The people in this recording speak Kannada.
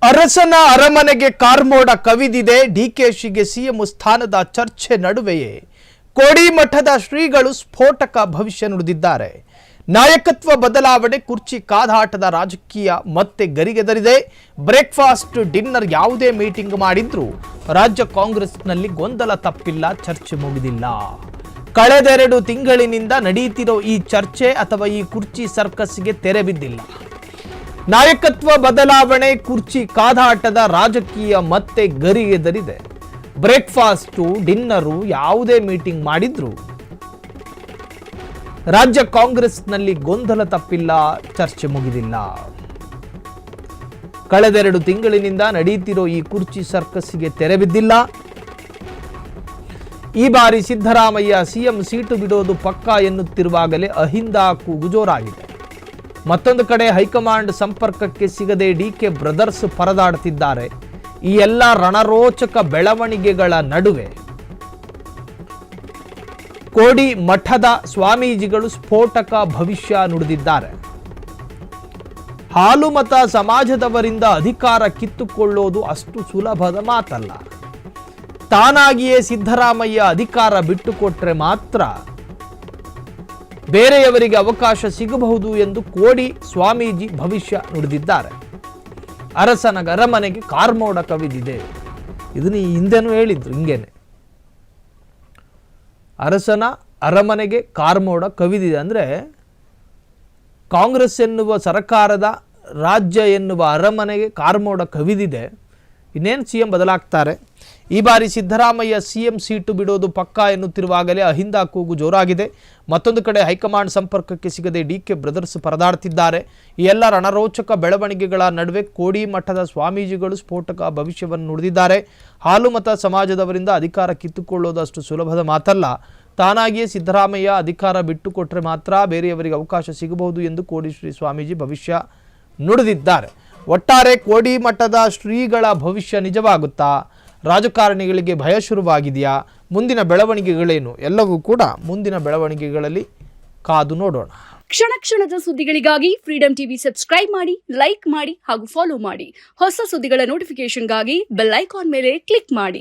ಅರಸನ ಅರಮನೆಗೆ ಕಾರ್ಮೋಡ ಕವಿದಿದೆ. ಡಿಕೆಶಿಗೆ ಸಿಎಂ ಸ್ಥಾನದ ಚರ್ಚೆ ನಡುವೆಯೇ ಕೋಡಿಮಠದ ಶ್ರೀಗಳು ಸ್ಫೋಟಕ ಭವಿಷ್ಯ ನುಡಿದಿದ್ದಾರೆ. ನಾಯಕತ್ವ ಬದಲಾವಣೆ, ಕುರ್ಚಿ ಕಾದಾಟದ ರಾಜಕೀಯ ಮತ್ತೆ ಗರಿಗೆದರಿದೆ. ಬ್ರೇಕ್ಫಾಸ್ಟ್, ಡಿನ್ನರ್ ಯಾವುದೇ ಮೀಟಿಂಗ್ ಮಾಡಿದ್ರೂ ರಾಜ್ಯ ಕಾಂಗ್ರೆಸ್ನಲ್ಲಿ ಗೊಂದಲ ತಪ್ಪಿಲ್ಲ, ಚರ್ಚೆ ಮುಗಿದಿಲ್ಲ. ಕಳೆದೆರಡು ತಿಂಗಳಿನಿಂದ ನಡೆಯುತ್ತಿರೋ ಈ ಚರ್ಚೆ ಅಥವಾ ಈ ಕುರ್ಚಿ ಸರ್ಕಸ್ಗೆ ತೆರೆ ಬಿದ್ದಿಲ್ಲ. ನಾಯಕತ್ವ ಬದಲಾವಣೆ, ಕುರ್ಚಿ ಕಾದಾಟದ ರಾಜಕೀಯ ಮತ್ತೆ ಗರಿಗೆದರಿದೆ. ಬ್ರೇಕ್ಫಾಸ್ಟು, ಡಿನ್ನರು ಯಾವುದೇ ಮೀಟಿಂಗ್ ಮಾಡಿದ್ರು ರಾಜ್ಯ ಕಾಂಗ್ರೆಸ್ನಲ್ಲಿ ಗೊಂದಲ ತಪ್ಪಿಲ್ಲ, ಚರ್ಚೆ ಮುಗಿದಿಲ್ಲ. ಕಳೆದೆರಡು ತಿಂಗಳಿನಿಂದ ನಡೆಯುತ್ತಿರೋ ಈ ಕುರ್ಚಿ ಸರ್ಕಸ್ಗೆ ತೆರೆ ಬಿದ್ದಿಲ್ಲ. ಈ ಬಾರಿ ಸಿದ್ದರಾಮಯ್ಯ ಸಿಎಂ ಸೀಟು ಬಿಡೋದು ಪಕ್ಕಾ ಎನ್ನುತ್ತಿರುವಾಗಲೇ ಅಹಿಂದ ಕೂಗು ಜೋರಾಗಿದೆ. ಮತ್ತೊಂದು ಕಡೆ ಹೈಕಮಾಂಡ್ ಸಂಪರ್ಕಕ್ಕೆ ಸಿಗದೆ ಡಿಕೆ ಬ್ರದರ್ಸ್ ಪರದಾಡುತ್ತಿದ್ದಾರೆ. ಈ ಎಲ್ಲ ರಣರೋಚಕ ಬೆಳವಣಿಗೆಗಳ ನಡುವೆ ಕೋಡಿ ಮಠದ ಸ್ವಾಮೀಜಿಗಳು ಸ್ಫೋಟಕ ಭವಿಷ್ಯ ನುಡಿದಿದ್ದಾರೆ. ಹಾಲುಮತ ಸಮಾಜದವರಿಂದ ಅಧಿಕಾರ ಕಿತ್ತುಕೊಳ್ಳೋದು ಅಷ್ಟು ಸುಲಭದ ಮಾತಲ್ಲ. ತಾನಾಗಿಯೇ ಸಿದ್ದರಾಮಯ್ಯ ಅಧಿಕಾರ ಬಿಟ್ಟುಕೊಟ್ರೆ ಮಾತ್ರ ಬೇರೆಯವರಿಗೆ ಅವಕಾಶ ಸಿಗಬಹುದು ಎಂದು ಕೋಡಿ ಸ್ವಾಮೀಜಿ ಭವಿಷ್ಯ ನುಡಿದಿದ್ದಾರೆ. ಅರಸನ ಅರಮನೆಗೆ ಕಾರ್ಮೋಡ ಕವಿದಿದೆ. ಇದನ್ನು ಹಿಂದೆನೂ ಹೇಳಿದ್ರು ಹಿಂಗೇನೆ. ಅರಸನ ಅರಮನೆಗೆ ಕಾರ್ಮೋಡ ಕವಿದಿದೆ ಅಂದರೆ ಕಾಂಗ್ರೆಸ್ ಎನ್ನುವ ಸರ್ಕಾರದ ರಾಜ್ಯ ಎನ್ನುವ ಅರಮನೆಗೆ ಕಾರ್ಮೋಡ ಕವಿದಿದೆ. ಇನ್ನೇನು ಸಿಎಂ ಬದಲಾಗ್ತಾರೆ. ಈ ಬಾರಿ ಸಿದ್ದರಾಮಯ್ಯ ಸಿಎಂ ಸೀಟು ಬಿಡೋದು ಪಕ್ಕಾ ಎನ್ನುತ್ತಿರುವಾಗಲೇ ಅಹಿಂದ ಕೂಗು ಜೋರಾಗಿದೆ. ಮತ್ತೊಂದು ಕಡೆ ಹೈಕಮಾಂಡ್ ಸಂಪರ್ಕಕ್ಕೆ ಸಿಗದೆ ಡಿಕೆ ಬ್ರದರ್ಸ್ ಪರದಾಡ್ತಿದ್ದಾರೆ. ಈ ಎಲ್ಲ ರಣರೋಚಕ ಬೆಳವಣಿಗೆಗಳ ನಡುವೆ ಕೋಡಿ ಮಠದ ಸ್ವಾಮೀಜಿಗಳು ಸ್ಫೋಟಕ ಭವಿಷ್ಯವನ್ನು ನುಡಿದಿದ್ದಾರೆ. ಹಾಲುಮತ ಸಮಾಜದವರಿಂದ ಅಧಿಕಾರ ಕಿತ್ತುಕೊಳ್ಳೋದು ಅಷ್ಟು ಸುಲಭದ ಮಾತಲ್ಲ. ತಾನಾಗಿಯೇ ಸಿದ್ದರಾಮಯ್ಯ ಅಧಿಕಾರ ಬಿಟ್ಟುಕೊಟ್ರೆ ಮಾತ್ರ ಬೇರೆಯವರಿಗೆ ಅವಕಾಶ ಸಿಗಬಹುದು ಎಂದು ಕೋಡಿ ಶ್ರೀ ಸ್ವಾಮೀಜಿ ಭವಿಷ್ಯ ನುಡಿದಿದ್ದಾರೆ. ಒಟ್ಟಾರೆ ಕೋಡಿ ಮಠದ ಶ್ರೀಗಳ ಭವಿಷ್ಯ ನಿಜವಾಗುತ್ತಾ? ರಾಜಕಾರಣಿಗಳಿಗೆ ಭಯ ಶುರುವಾಗಿದೆಯಾ? ಮುಂದಿನ ಬೆಳವಣಿಗೆಗಳೇನು? ಎಲ್ಲವೂ ಕೂಡ ಮುಂದಿನ ಬೆಳವಣಿಗೆಗಳಲ್ಲಿ ಕಾದು ನೋಡೋಣ. ಕ್ಷಣ ಕ್ಷಣದ ಸುದ್ದಿಗಳಿಗಾಗಿ ಫ್ರೀಡಂ ಟಿವಿ ಸಬ್ಸ್ಕ್ರೈಬ್ ಮಾಡಿ, ಲೈಕ್ ಮಾಡಿ ಹಾಗೂ ಫಾಲೋ ಮಾಡಿ. ಹೊಸ ಸುದ್ದಿಗಳ ನೋಟಿಫಿಕೇಶನ್ಗಾಗಿ ಬೆಲ್ ಐಕಾನ್ ಮೇಲೆ ಕ್ಲಿಕ್ ಮಾಡಿ.